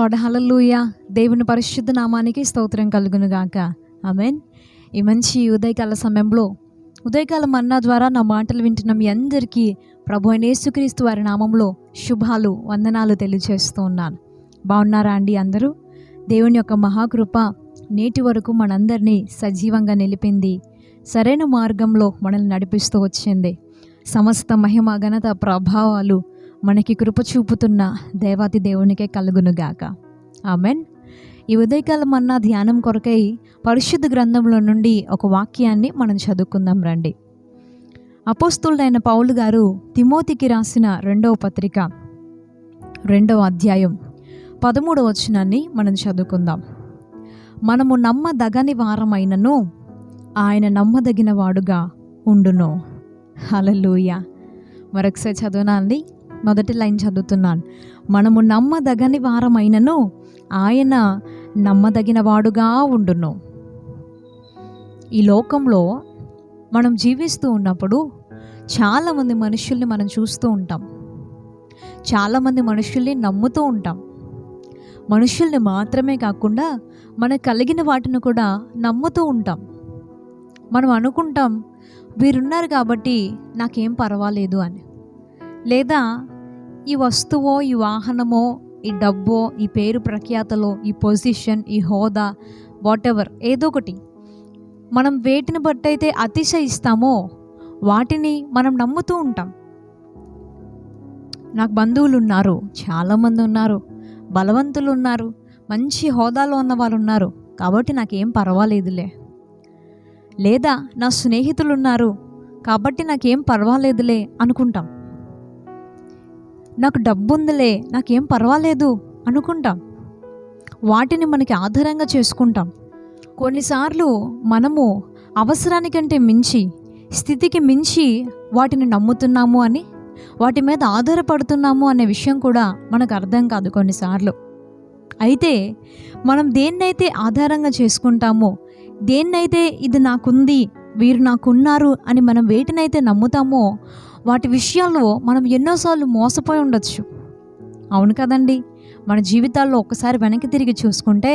Lord. హల్లెలూయా. దేవుని పరిశుద్ధ నామానికి స్తోత్రం కలుగును గాక. ఆమేన్. ఈ మంచి ఉదయకాల సమయంలో ఉదయకాల మన్నా ద్వారా నా మాటలు వింటున్న మీ అందరికీ ప్రభు అయిన యేసుక్రీస్తు వారి నామంలో శుభాలు, వందనాలు తెలియజేస్తూ ఉన్నాను. బాగున్నారా అండి అందరూ? దేవుని యొక్క మహాకృప నేటి వరకు మనందరినీ సజీవంగా నిలిపింది, సరైన మార్గంలో మనల్ని నడిపిస్తూ వచ్చింది. సమస్త మహిమ, ఘనత, ప్రభావాలు మనకి కృప చూపుతున్న దేవాతి దేవునికే కలుగునుగాక. ఆమెన్. ఈ ఉదయకాలం మన్నా ధ్యానం కొరకై పరిశుద్ధ గ్రంథంలో నుండి ఒక వాక్యాన్ని మనం చదువుకుందాం రండి. అపోస్తులుడైన పౌలు గారు తిమోతికి రాసిన 2వ పత్రిక 2వ అధ్యాయం 13వ వచనాన్ని మనం చదువుకుందాం. మనము నమ్మదగని వారమైనను ఆయన నమ్మదగిన వాడుగా ఉండును. హల్లెలూయా. మరొకసారి చదవనా అండి? మొదటి లైన్ చదువుతున్నాను. మనము నమ్మదగని వారమైనను ఆయన నమ్మదగిన వాడుగా ఉండును. ఈ లోకంలో మనం జీవిస్తూ ఉన్నప్పుడు చాలామంది మనుషుల్ని మనం చూస్తూ ఉంటాం. చాలామంది మనుషుల్ని నమ్ముతూ ఉంటాం. మనుషుల్ని మాత్రమే కాకుండా మనకు కలిగిన వాటిని కూడా నమ్ముతూ ఉంటాం. మనం అనుకుంటాం, వీరున్నారు కాబట్టి నాకేం పర్వాలేదు అని. లేదా ఈ వస్తువో, ఈ వాహనమో, ఈ డబ్బో, ఈ పేరు ప్రఖ్యాతలో, ఈ పొజిషన్, ఈ హోదా, వాటెవర్ ఏదో ఒకటి మనం వేటిని బట్టి అయితే అతిశయిస్తామో వాటిని మనం నమ్ముతూ ఉంటాం. నాకు బంధువులు ఉన్నారు, చాలామంది ఉన్నారు, బలవంతులు ఉన్నారు, మంచి హోదాలో ఉన్న వాళ్ళు ఉన్నారు కాబట్టి నాకేం పర్వాలేదులే. లేదా నా స్నేహితులు ఉన్నారు కాబట్టి నాకేం పర్వాలేదులే అనుకుంటాం. నాకు డబ్బు ఉందిలే, నాకేం పర్వాలేదు అనుకుంటాం. వాటిని మనకి ఆధారంగా చేసుకుంటాం. కొన్నిసార్లు మనము అవసరానికంటే మించి, స్థితికి మించి వాటిని నమ్ముతున్నాము అని, వాటి మీద ఆధారపడుతున్నాము అనే విషయం కూడా మనకు అర్థం కాదు కొన్నిసార్లు. అయితే మనం దేన్నైతే ఆధారంగా చేసుకుంటామో, దేన్నైతే ఇది నాకుంది, వీరు నాకున్నారు అని మనం వేటినైతే నమ్ముతామో వాటి విషయాల్లో మనం ఎన్నోసార్లు మోసపోయి ఉండొచ్చు. అవును కదండి? మన జీవితాల్లో ఒక్కసారి వెనక్కి తిరిగి చూసుకుంటే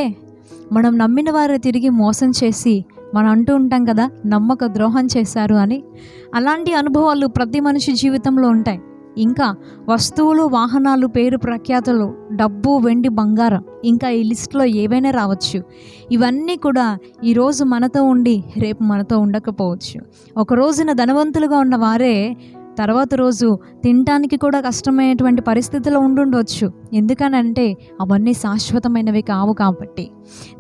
మనం నమ్మిన వారు తిరిగి మోసం చేసి మనం అంటూ ఉంటాం కదా, నమ్మక ద్రోహం చేశారు అని. అలాంటి అనుభవాలు ప్రతి మనిషి జీవితంలో ఉంటాయి. ఇంకా వస్తువులు, వాహనాలు, పేరు ప్రఖ్యాతులు, డబ్బు, వెండి, బంగారం, ఇంకా ఈ లిస్టులో ఏవైనా రావచ్చు. ఇవన్నీ కూడా ఈరోజు మనతో ఉండి రేపు మనతో ఉండకపోవచ్చు. ఒక రోజున ధనవంతులుగా ఉన్న వారే తర్వాత రోజు తినటానికి కూడా కష్టమైనటువంటి పరిస్థితిలో ఉండుండవచ్చు. ఎందుకనంటే అవన్నీ శాశ్వతమైనవి కావు కాబట్టి.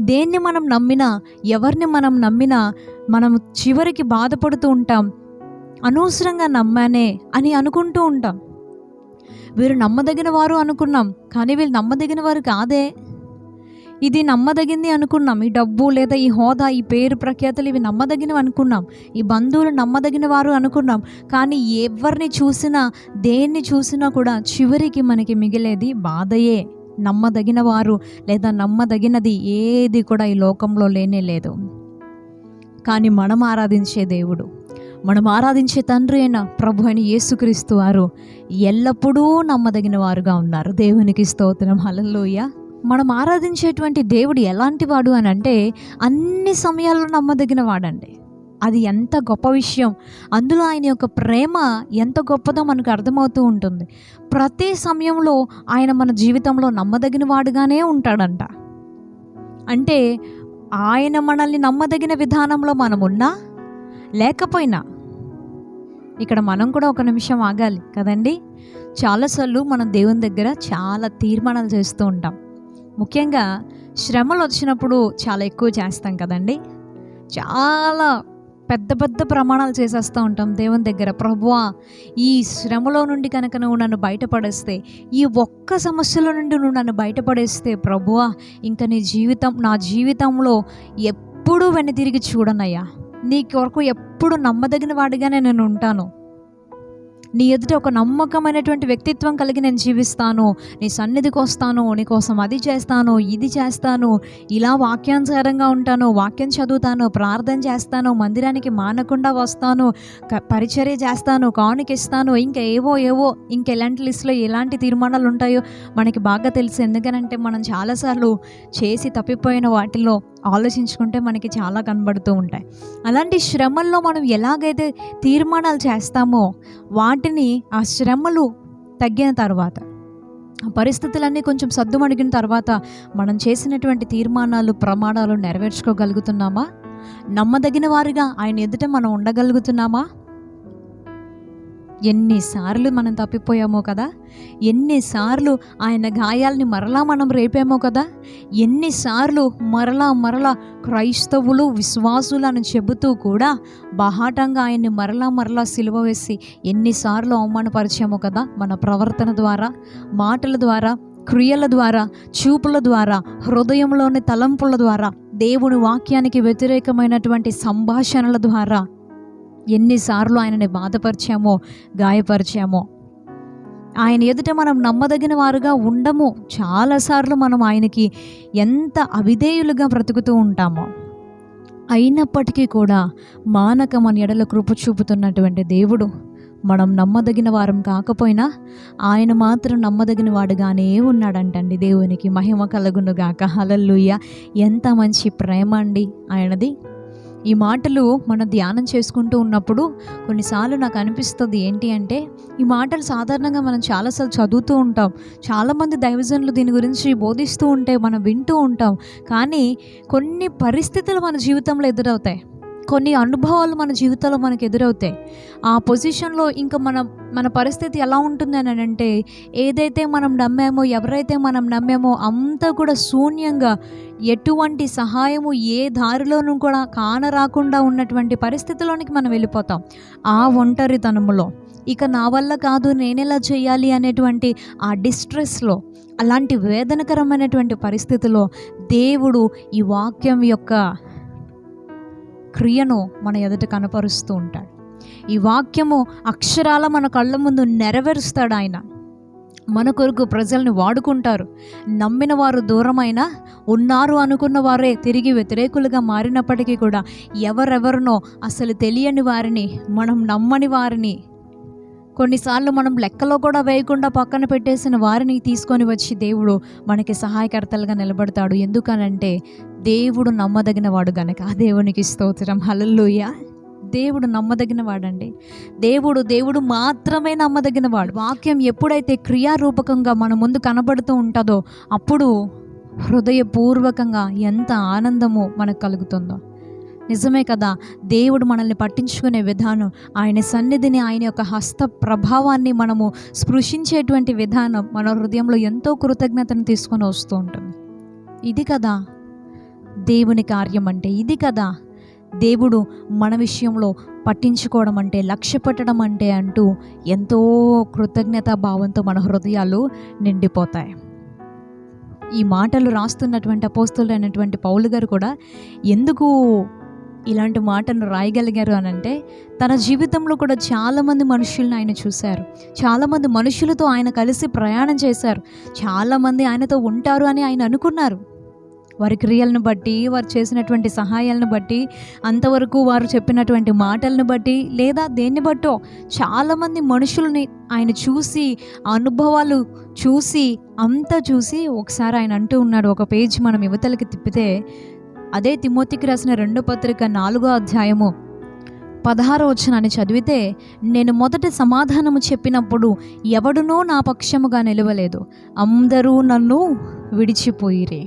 దేన్ని మనం నమ్మినా, ఎవరిని మనం నమ్మినా మనం చివరికి బాధపడుతూ ఉంటాం. అనవసరంగా నమ్మానే అని అనుకుంటూ ఉంటాం. వీరు నమ్మదగిన వారు అనుకున్నాం, కానీ వీళ్ళు నమ్మదగిన వారు కాదే. ఇది నమ్మదగింది అనుకున్నాం, ఈ డబ్బు లేదా ఈ హోదా, ఈ పేరు ప్రఖ్యాతులు ఇవి నమ్మదగినవి అనుకున్నాం, ఈ బంధువులు నమ్మదగిన వారు అనుకున్నాం. కానీ ఎవరిని చూసినా, దేన్ని చూసినా కూడా చివరికి మనకి మిగిలేది బాధయే. నమ్మదగిన వారు లేదా నమ్మదగినది ఏది కూడా ఈ లోకంలో లేనే లేదు. కానీ మనం ఆరాధించే దేవుడు, మనం ఆరాధించే తండ్రి అయిన ప్రభు అయిన యేసుక్రీస్తు వారు ఎల్లప్పుడూ నమ్మదగిన వారుగా ఉన్నారు. దేవునికి స్తోత్రం. హల్లెలూయా. మనం ఆరాధించేటువంటి దేవుడు ఎలాంటి వాడు అని అంటే అన్ని సమయాల్లో నమ్మదగిన వాడండి. అది ఎంత గొప్ప విషయం. అందులో ఆయన యొక్క ప్రేమ ఎంత గొప్పదో మనకు అర్థమవుతూ ఉంటుంది. ప్రతి సమయంలో ఆయన మన జీవితంలో నమ్మదగిన వాడుగానే ఉంటాడంట. అంటే ఆయన మనల్ని నమ్మదగిన విధానంలో మనం ఉన్నా లేకపోయినా, ఇక్కడ మనం కూడా ఒక నిమిషం ఆగాలి కదండి. చాలాసార్లు మనం దేవుని దగ్గర చాలా తీర్మానాలు చేస్తూ ఉంటాం. ముఖ్యంగా శ్రమలు వచ్చినప్పుడు చాలా ఎక్కువ చేస్తాం కదండి. చాలా పెద్ద పెద్ద ప్రమాణాలు చేసేస్తూ ఉంటాం దేవుని దగ్గర. ప్రభువా, ఈ శ్రమలో నుండి కనుక నువ్వు నన్ను బయటపడేస్తే, ఈ ఒక్క సమస్యలో నుండి నువ్వు నన్ను బయటపడేస్తే ప్రభువా, ఇంకా నా జీవితంలో ఎప్పుడూ వెన్ను తిరిగి చూడనయ్యా, నీ కొరకు ఎప్పుడు నమ్మదగిన వాడిగానే నేను ఉంటాను. నీ ఎదుట ఒక నమ్మకమైనటువంటి వ్యక్తిత్వం కలిగి నేను జీవిస్తాను, నీ సన్నిధికి వస్తాను, నీ కోసం అది చేస్తాను, ఇది చేస్తాను, ఇలా వాక్యానుసారంగా ఉంటాను, వాక్యం చదువుతాను, ప్రార్థన చేస్తాను, మందిరానికి మానకుండా వస్తాను, పరిచర్య చేస్తాను, కానుకిస్తాను, ఇంకా ఏవో ఇంకెలాంటి లిస్టులో ఎలాంటి తీర్మానాలు ఉంటాయో మనకి బాగా తెలుసు. ఎందుకనంటే మనం చాలాసార్లు చేసి తప్పిపోయిన వాటిలో ఆలోచించుకుంటే మనకి చాలా కనబడుతూ ఉంటాయి. అలాంటి శ్రమల్లో మనం ఎలాగైతే తీర్మానాలు చేస్తామో వాటిని ఆ శ్రమలు తగ్గిన తర్వాత, ఆ పరిస్థితులన్నీ కొంచెం సద్దుమణిగిన తర్వాత మనం చేసినటువంటి తీర్మానాలు, ప్రమాణాలు నెరవేర్చుకోగలుగుతున్నామా? నమ్మదగిన వారిగా ఆయన ఎదుట మనం ఉండగలుగుతున్నామా? ఎన్నిసార్లు మనం తప్పిపోయామో కదా, ఎన్నిసార్లు ఆయన గాయాల్ని మరలా మనం రేపామో కదా, ఎన్నిసార్లు మరలా క్రైస్తవులు, విశ్వాసులను చెబుతూ కూడా బాహాటంగా ఆయన్ని మరలా సిలువ వేసి ఎన్నిసార్లు అవమానపరిచామో కదా. మన ప్రవర్తన ద్వారా, మాటల ద్వారా, క్రియల ద్వారా, చూపుల ద్వారా, హృదయంలోని తలంపుల ద్వారా, దేవుని వాక్యానికి వ్యతిరేకమైనటువంటి సంభాషణల ద్వారా ఎన్నిసార్లు ఆయనని బాధపరిచామో, గాయపరిచామో. ఆయన ఎదుట మనం నమ్మదగిన వారుగా ఉండము. చాలాసార్లు మనం ఆయనకి ఎంత అవిధేయులుగా బ్రతుకుతూ ఉంటామో. అయినప్పటికీ కూడా మానక మన ఎడల కృప చూపుతున్నటువంటి దేవుడు, మనం నమ్మదగిన వారం కాకపోయినా ఆయన మాత్రం నమ్మదగిన వాడుగానే ఉన్నాడంటండి. దేవునికి మహిమ కలుగునుగాక. హల్లెలూయా. ఎంత మంచి ప్రేమ అండి ఆయనది. ఈ మాటలు మనం ధ్యానం చేసుకుంటూ ఉన్నప్పుడు కొన్నిసార్లు నాకు అనిపిస్తుంది ఏంటి అంటే, ఈ మాటలు సాధారణంగా మనం చాలాసార్లు చదువుతూ ఉంటాం, చాలామంది దైవజనులు దీని గురించి బోధిస్తూ ఉంటే మనం వింటూ ఉంటాం. కానీ కొన్ని పరిస్థితులు మన జీవితంలో ఎదురవుతాయి, కొన్ని అనుభవాలు మన జీవితంలో మనకు ఎదురవుతాయి. ఆ పొజిషన్లో ఇంకా మన పరిస్థితి ఎలా ఉంటుంది అని అంటే, ఏదైతే మనం నమ్మామో, ఎవరైతే మనం నమ్మామో అంతా కూడా శూన్యంగా, ఎటువంటి సహాయము ఏ దారిలోనూ కూడా కానరాకుండా ఉన్నటువంటి పరిస్థితిలోనికి మనం వెళ్ళిపోతాం. ఆ ఒంటరితనంలో ఇక నా వల్ల కాదు, నేనెలా చేయాలి అనేటువంటి ఆ డిస్ట్రెస్లో, అలాంటి వేదనకరమైనటువంటి పరిస్థితిలో దేవుడు ఈ వాక్యం యొక్క క్రియను మన ఎదుట కనపరుస్తూ ఉంటాడు. ఈ వాక్యము అక్షరాల మన కళ్ళ ముందు నెరవేరుస్తాడు. ఆయన మన కొరకు ప్రజల్ని వాడుకుంటారు. నమ్మిన వారు దూరమైనా, ఉన్నారు అనుకున్న వారే తిరిగి వ్యతిరేకులుగా మారినప్పటికీ కూడా ఎవరెవరినో అసలు తెలియని వారిని, మనం నమ్మని వారిని, కొన్నిసార్లు మనం లెక్కలో కూడా వేయకుండా పక్కన పెట్టేసిన వారిని తీసుకొని వచ్చి దేవుడు మనకి సహాయకర్తలుగా నిలబడతాడు. ఎందుకనంటే దేవుడు నమ్మదగిన వాడు గనక. దేవునికి స్తోత్రం. హల్లెలూయా. దేవుడు నమ్మదగిన వాడండి. దేవుడు మాత్రమే నమ్మదగిన వాడు. వాక్యం ఎప్పుడైతే క్రియారూపకంగా మన ముందు కనబడుతూ ఉంటుందో అప్పుడు హృదయపూర్వకంగా ఎంత ఆనందమో మనకు కలుగుతుందో. నిజమే కదా. దేవుడు మనల్ని పట్టించుకునే విధానం, ఆయన సన్నిధిని, ఆయన యొక్క హస్త ప్రభావాన్ని మనము స్పృశించేటువంటి విధానం మన హృదయంలో ఎంతో కృతజ్ఞతను తీసుకొని వస్తూ ఉంటుంది. ఇది కదా దేవుని కార్యం అంటే, ఇది కదా దేవుడు మన విషయంలో పట్టించుకోవడం అంటే, లక్ష్య పెట్టడం అంటే అంటూ ఎంతో కృతజ్ఞతా భావంతో మన హృదయాలు నిండిపోతాయి. ఈ మాటలు రాస్తున్నటువంటి అపోస్తలుడైనటువంటి పౌలు గారు కూడా ఎందుకు ఇలాంటి మాటను రాయగలిగారు అని అంటే, తన జీవితంలో కూడా చాలామంది మనుషులను ఆయన చూశారు. చాలామంది మనుషులతో ఆయన కలిసి ప్రయాణం చేశారు. చాలామంది ఆయనతో ఉంటారు అని ఆయన అనుకున్నారు. వారి క్రియలను బట్టి, వారు చేసినటువంటి సహాయాలను బట్టి, అంతవరకు వారు చెప్పినటువంటి మాటలను బట్టి, లేదా దేన్ని బట్టో చాలామంది మనుషుల్ని ఆయన చూసి, అనుభవాలు చూసి, అంతా చూసి ఒకసారి ఆయన అంటూ ఉన్నాడు. ఒక పేజ్ మనం యువతలకి తిప్పితే అదే తిమోతికి రాసిన 2వ పత్రిక 4వ అధ్యాయము 16వ వచనాన్ని చదివితే, నేను మొదట సమాధానము చెప్పినప్పుడు ఎవడునో నా పక్షముగా నిలవలేదు, అందరూ నన్ను విడిచిపోయిరే,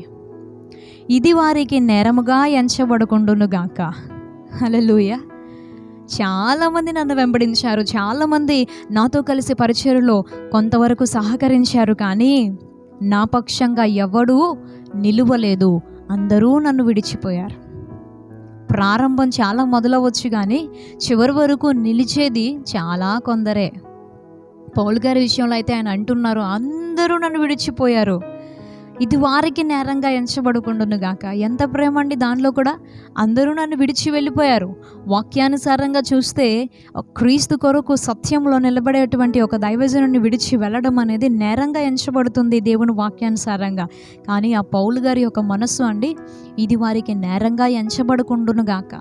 ఇది వారికి నేరముగా ఎంచబడకుండునుగాక. హల్లెలూయా. చాలామంది నన్ను వెంబడించారు, చాలామంది నాతో కలిసి పరిచర్యలో కొంతవరకు సహకరించారు, కానీ నా పక్షంగా ఎవడూ నిలువలేదు, అందరూ నన్ను విడిచిపోయారు. ప్రారంభం చాలా మొదలవచ్చు, కానీ చివరి వరకు నిలిచేది చాలా కొందరే. పౌలు గారి విషయంలో అయితే ఆయన అంటున్నారు, అందరూ నన్ను విడిచిపోయారు. ఇది వారికి నేరంగా ఎంచబడుకుండును గాక. ఎంత ప్రేమ అండి దానిలో కూడా. అందరూ నన్ను విడిచి వెళ్ళిపోయారు. వాక్యానుసారంగా చూస్తే క్రీస్తు కొరకు సత్యంలో నిలబడేటువంటి ఒక దైవజనుని విడిచి వెళ్ళడం అనేది నేరంగా ఎంచబడుతుంది దేవుని వాక్యానుసారంగా. కానీ ఆ పౌలు గారి యొక్క మనస్సు అండి, ఇది వారికి నేరంగా ఎంచబడుకుండును గాక.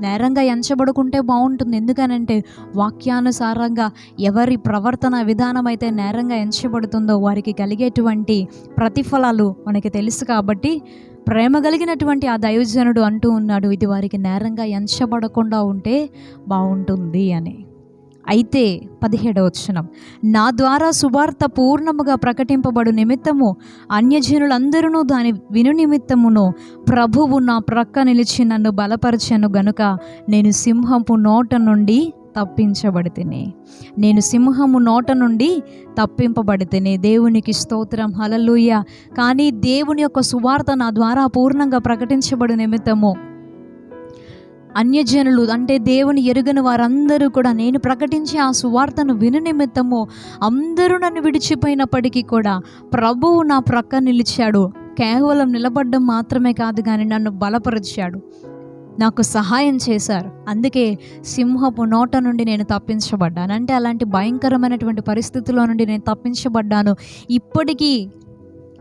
నేరంగా ఎంచబడుకుంటే బాగుంటుంది. ఎందుకనంటే వాక్యానుసారంగా ఎవరి ప్రవర్తన విధానం అయితే నేరంగా ఎంచబడుతుందో వారికి కలిగేటువంటి ప్రతిఫలాలు మనకి తెలుసు. కాబట్టి ప్రేమ కలిగినటువంటి ఆ దైవజనుడు అంటూ ఉన్నాడు, ఇది వారికి నేరంగా ఎంచబడకుండా ఉంటే బాగుంటుంది అని. అయితే 17వ వచనం, నా ద్వారా సువార్త పూర్ణముగా ప్రకటింపబడు నిమిత్తము అన్యజనులందరూ దాని విను నిమిత్తమును ప్రభువు నా ప్రక్క నిలిచి నన్ను బలపరచెను గనుక నేను సింహపు నోట నుండి తప్పించబడితిని. నేను సింహము నోట నుండి తప్పింపబడితిని. దేవునికి స్తోత్రం, హల్లెలూయా. కానీ దేవుని యొక్క సువార్త నా ద్వారా పూర్ణంగా ప్రకటించబడు నిమిత్తము అన్యజనులు అంటే దేవుని ఎరుగని వారందరూ కూడా నేను ప్రకటించే ఆ సువార్తను విను నిమిత్తము అందరూ నన్ను విడిచిపోయినప్పటికీ కూడా ప్రభువు నా ప్రక్క నిలిచాడు. కేవలం నిలబడ్డం మాత్రమే కాదు, కానీ నన్ను బలపరిచాడు, నాకు సహాయం చేశారు. అందుకే సింహపు నోట నుండి నేను తప్పించబడ్డాను. అంటే అలాంటి భయంకరమైనటువంటి పరిస్థితుల్లో నుండి నేను తప్పించబడ్డాను. ఇప్పటికీ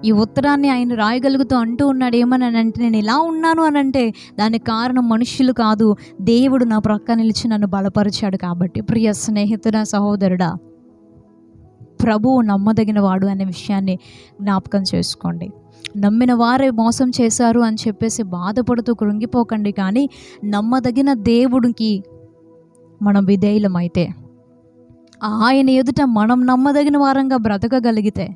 ఈ ఉత్తరాన్ని ఆయన రాయగలుగుతూ అంటూ ఉన్నాడు ఏమని అంటే, నేను ఇలా ఉన్నాను అని అంటే దానికి కారణం మనుష్యులు కాదు, దేవుడు నా ప్రక్క నిలిచి నన్ను బలపరిచాడు. కాబట్టి ప్రియ స్నేహితుడా, సహోదరుడా, ప్రభువు నమ్మదగిన వాడు అనే విషయాన్ని జ్ఞాపకం చేసుకోండి. నమ్మిన వారే మోసం చేశారు అని చెప్పేసి బాధపడుతూ కృంగిపోకండి. కానీ నమ్మదగిన దేవుడికి మనం విధేయులమైతే, ఆయన ఎదుట మనం నమ్మదగిన వారంగా బ్రతకగలిగితే,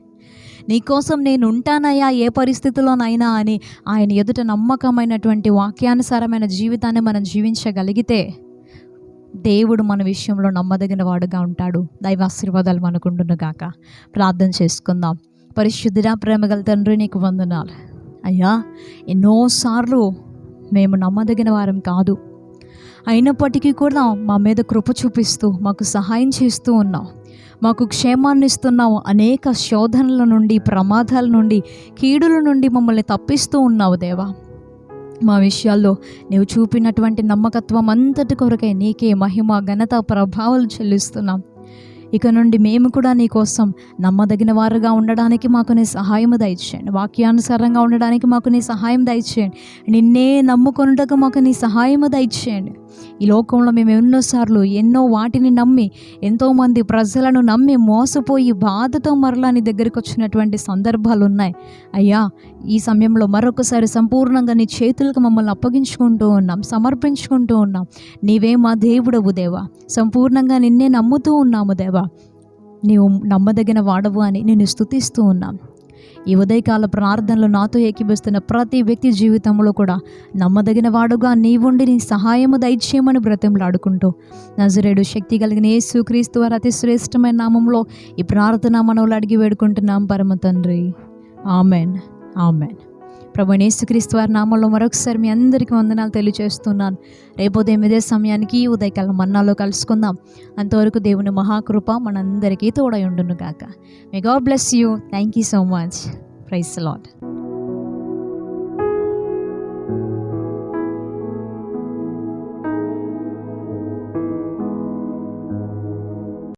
నీకోసం నేను ఉంటానయ్యా ఏ పరిస్థితిలోనైనా అని ఆయన ఎదుట నమ్మకమైనటువంటి వాక్యానుసారమైన జీవితాన్ని మనం జీవించగలిగితే దేవుడు మన విషయంలో నమ్మదగిన వాడుగా ఉంటాడు. దైవ ఆశీర్వాదాలు మనకుండును గాక. ప్రార్థన చేసుకుందాం. పరిశుద్ధుడా, ప్రేమగల తండ్రి, నీకు వందనాలు అయ్యా. ఎన్నోసార్లు మేము నమ్మదగిన వారం కాదు, అయినప్పటికీ కూడా మా మీద కృప చూపిస్తూ మాకు సహాయం చేస్తూ ఉన్నావు, మాకు క్షేమాన్ని ఇస్తున్నావు. అనేక శోధనల నుండి, ప్రమాదాల నుండి, కీడుల నుండి మమ్మల్ని తప్పిస్తూ ఉన్నావు దేవా. మా విషయాల్లో నీవు చూపినటువంటి నమ్మకత్వం అంతటి కొరకై నీకే మహిమ, ఘనత, ప్రభావాలు చెల్లిస్తున్నాం. ఇక నుండి మేము కూడా నీ కోసం నమ్మదగిన వారుగా ఉండడానికి మాకు నీ సహాయం దయచేయండి. వాక్యానుసారంగా ఉండడానికి మాకు నీ సహాయం దయచేయండి. నిన్నే నమ్ముకొనుటకు మాకు నీ సహాయం దయచేయండి. ఈ లోకంలో మేము ఎన్నోసార్లు ఎన్నో వాటిని నమ్మి, ఎంతోమంది ప్రజలను నమ్మి మోసపోయి బాధతో మరలా నీ దగ్గరికి వచ్చినటువంటి సందర్భాలు ఉన్నాయి అయ్యా. ఈ సమయంలో మరొకసారి సంపూర్ణంగా నీ చేతులకు మమ్మల్ని అప్పగించుకుంటూ ఉన్నాం, సమర్పించుకుంటూ ఉన్నాం. నీవే మా దేవుడవు దేవా, సంపూర్ణంగా నిన్నే నమ్ముతూ ఉన్నాము దేవా. నీవు నమ్మదగిన వాడవు అని నేను స్తుతిస్తూ ఉన్నాం. ఈ ఉదయకాల ప్రార్థనలు నాతో ఏకీభవిస్తున్న ప్రతి వ్యక్తి జీవితంలో కూడా నమ్మదగిన వాడుగా నీవుండి నీ సహాయము దయచేయమని బ్రతిమలాడుకుంటూ నజరేయుడు శక్తి కలిగిన యేసుక్రీస్తు వారి అతి శ్రేష్టమైన నామంలో ఈ ప్రార్థన మనవులు అడిగి వేడుకుంటున్నాం పరమ తండ్రి. Amen, amen. ప్రభువైన యేసుక్రీస్తు వారి నామంలో మరొకసారి మీ అందరికీ వందనాలు తెలియజేస్తున్నాను. రేపు ఉదయం ఇదే సమయానికి ఉదయకాలం మన్నాలో కలుసుకుందాం. అంతవరకు దేవుని మహాకృప మనందరికీ తోడై ఉండును గాక. May God bless you. Thank you so much. Praise the lord.